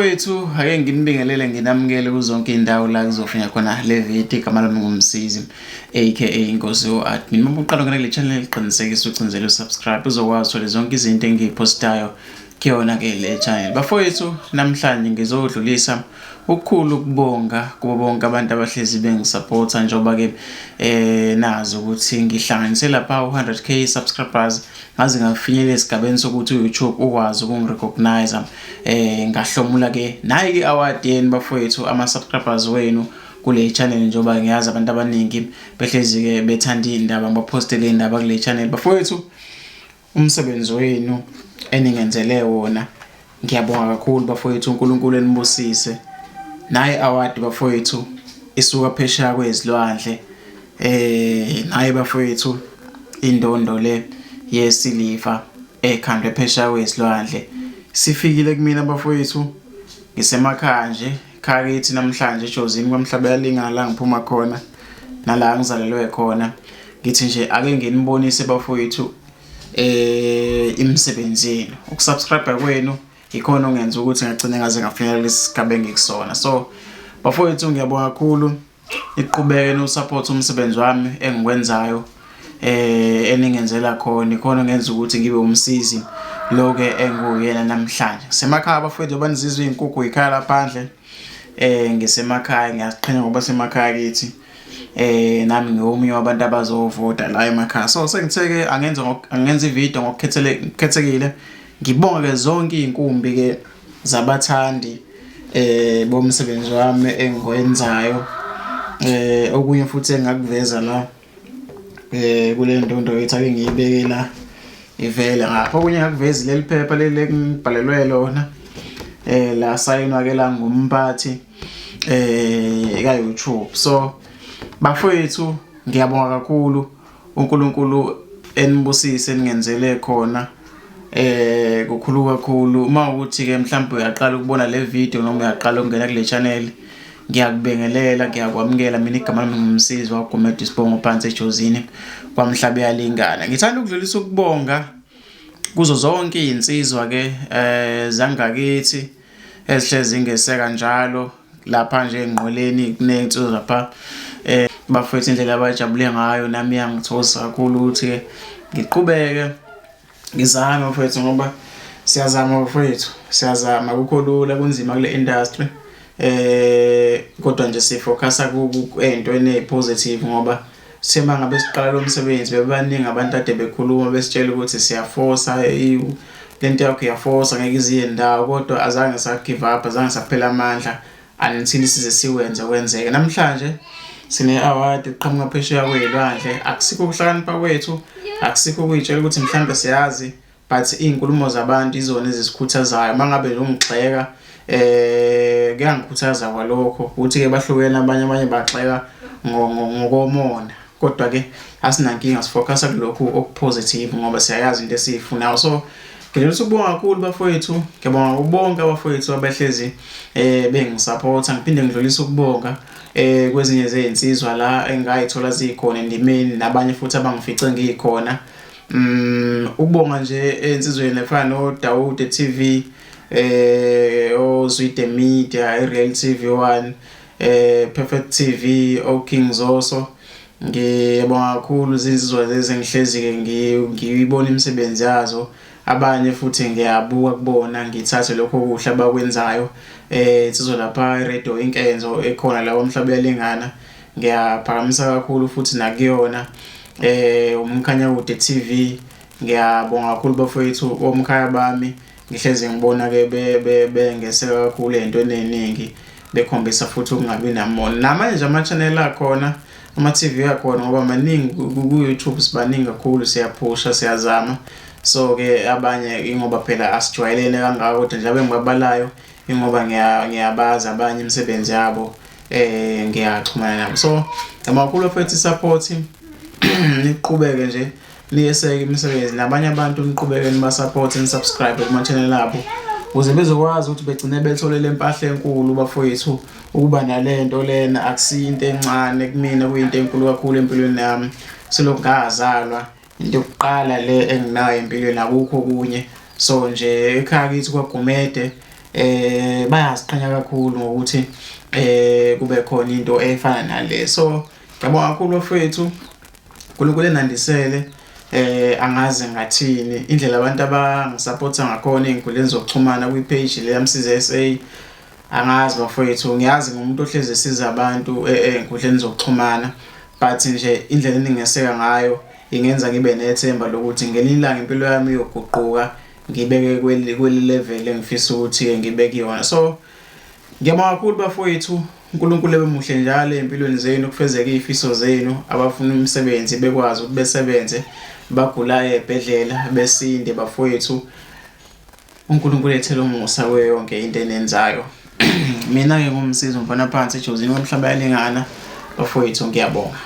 Wethu ake nginibingelele nginamukele kuzonke indawo la kuzofika khona le video igama lami ngumsizi aka Inkosi admin. Uma uqala ngale channel liqinisekisa ucinzele usubscribe uzokwazi uthola zonke izinto engiyiphostayo kuyona ke le channel. Bafowethu namhlanje ngizodlulisa ukukhulu ukubonga kubo bonke abantu abahlezi bengisupporta njengoba ke nazi ukuthi ngihlanganise lapha u100k subscribers ngaze ngafinyelela esigabeni sokuthi uYouTube ukwazi ukungirecognize ngahlomula ke nayi ke award yeni bafowethu ama subscribers wenu kule channel njengoba ngiyazi abantu abaningi behlezi ke bethanda indaba ngibapostele indaba kule channel. Bafowethu umsebenzi wenu eningenzele wona ngiyabonga kakhulu bafowethu, uNkulunkulu enibusise. Nayi award bafowethu isuka phesheya kwezilwandle, nayi bafowethu indondo le yesiliva ekhandwe phesheya kwezilwandle sifikile kumina bafowethu. Ngisemakhaya nje ekhaya namhlanje eJozini kwaMhlaba yalingana la ngiphuma khona nala ngizalelwe khona. Ngithi nje ake nginibonise bafowethu imsebenzini, ukusubscribe kwenu ikhona ongenza ukuthi ngagcina ngaze ngafinyelela lesigaba engikusona. So bafowethu ngiyabonga kakhulu, iqhubeke nosupport umsebenzi wami engikwenzayo eningenzela khona, ikhona ongenza ukuthi ngibe umsizi lo ke enguyena namhlanje. Semakhaya bafowethu banizizwe inkukhu ikhaya laphandle, ngisemakhaya ngiyaziqhenya ngoba semakhaya kithi nami ngiyomunye wabantu abazovota la emakhaya. So sengitheke angenza ivideo ngokukhethekile ngibonga ke zonke inkumbi ke zabathandi bomsebenzi wami engikwenzayo. Okunye futhi engakuveza la kule ndondo yethu ake ngiyibeke la ivele ngapha. Okunye ngakuveza leli phepha leli ngibhalelwe lona la sayinwa ke la ngumphathi ka YouTube. So bafowethu ngiyabonga kakhulu, uNkulunkulu enibusise ningenzele khona kukhulu kakhulu. Uma ukuthi ke mhlawumbe uyaqala ukubona le video noma uyaqala ukungena kule channel, ngiyakubengelela, ngiyakwamukela. Mina igama lami ngumsizi waGumede Sibongo phansi eJozini kwaMhlaba yalingana. Ngithanda ukudlulisa ukubonga kuzo zonke izinsizwa ke zangakithi ezihlezi ngeseka njalo lapha nje engqoleni kunezinsizwa lapha bafowethu indlela abajabule ngayo nami yangithosa kakhulu ukuthi ngiqhubeke ngizama bafowethu, ngoba siyazama bafowethu, siyazama. Akukho lula, kunzima kule industry, kodwa nje sifocusa ku entweni ezipositive ngoba sema ngabe siqala lo msebenzi bebaningi abantu ade bekhuluma besitshela ukuthi siyaforce lento yakho iyaforce ngeke iziye ndawo, kodwa azange sagive up, azange saphela amandla until size siwenze kwenzeke. Namhlanje sine award eqhamuka phesheya kwezilwandle. Akusikho ukuhlakanipha kwethu, akusikho ukuyitshela ukuthi mhlawumbe siyazi, but izinkulumo zabantu izona ezisikhuthazayo. Mangabe nje ungixeka kuyangikhuthaza kwalokho ukuthi ke bahlukene abanye baxeka ngokomona, kodwa ke asinankinga, sifocusa kulokhu okupositive ngoba siyayazi into esiyifunayo. So ngilethwa ukubonga kakhulu bafowethu, ngiyabonga ukubonga abafowethu abahlezi bengisupporta. Ngiphinde ngidlulisa ukubonga kwezinye zezinsizwa la engayithola zikhona endimeni nabanye futhi abangifice ngikhona. Ukubonga nje insizweni efana noDawude TV, oZwide Media, iReal TV1, Perfect TV, oKing Zoso. Ngiyabonga kakhulu izinsizwa lezi engihlezi ke ngiyibona imisebenzi yazo. Abanye futhi ngiyabuka kubona, ngithathe lokho kuhle abakwenzayo. Insizwa lapha iRadio Inkenzo ekhona la kwaMhlaba yalingana, ngiyaphakamisa kakhulu futhi nakuyona. uMkhanyakude TV, ngiyabonga kakhulu bafowethu omkhaya bami, ngihleze ngibona ke bengeseka kakhulu ezintweni eziningi, bekhombisa futhi ukungabi namona. Namanje ama channel akhona, ama TV akhona ngoba maningi ku YouTube, sibaningi kakhulu, siyaphusha, siyazama. So ke abanye ingoba phela asijwayelene kangako, kodwa nje abengibabalayo ingoba ngiyabazi abanye imisebenzi yabo ngiyaxhumana nabo. So ngamakhulu bafethu support, niqhubeke nje niyeseke imisebenzi nabanye abantu, niqhubeke nibasupport, nisubscribe kuma channel abo ukuze bezokwazi ukuthi begcine betholele impahla enkulu bafowethu. Ukuba nalento lena akusiyinto encane kumina, kuyinto enkulu kakhulu empilweni yami. Selokhu ngazalwa into yokuqala le enginayo empilweni, akukho kunye. So nje ekhaya kithi kwaGumede bayaziqhenya kakhulu ngokuthi kube khona into efana nale. So ngiyabonga kakhulu bafowethu, uNkulunkulu enandisele. Angazi ngathini indlela abantu abangisupporta ngakhona ey'nkundleni zokuxhumana kwi-page le yaMsiza SA. Angazi bafowethu, ngiyazi ngumuntu ohlezi esiza abantu ey'nkundleni zokuxhumana, but nje indlela eningeseka ngayo ingenza ngibe nethemba lokuthi ngelinye ilanga impilo yami iyoguquka, ngibeke kweli level engifisa ukuthi ngibeke yona. So ngiyabonga kakhulu bafowethu, uNkulunkulu ebe muhle njalo empilweni zenu, kufezeke izifiso zenu. Abafuna umsebenzi bekwazi ukuthi besebenze, bagulayo ezibhedlela besinde bafowethu. uNkulunkulu ethele umusa kuyo yonke into enenzayo. Mina-ke ngumsizi umfana phansi ejozini womhlaba yalingana bafowethu, ngiyabonga.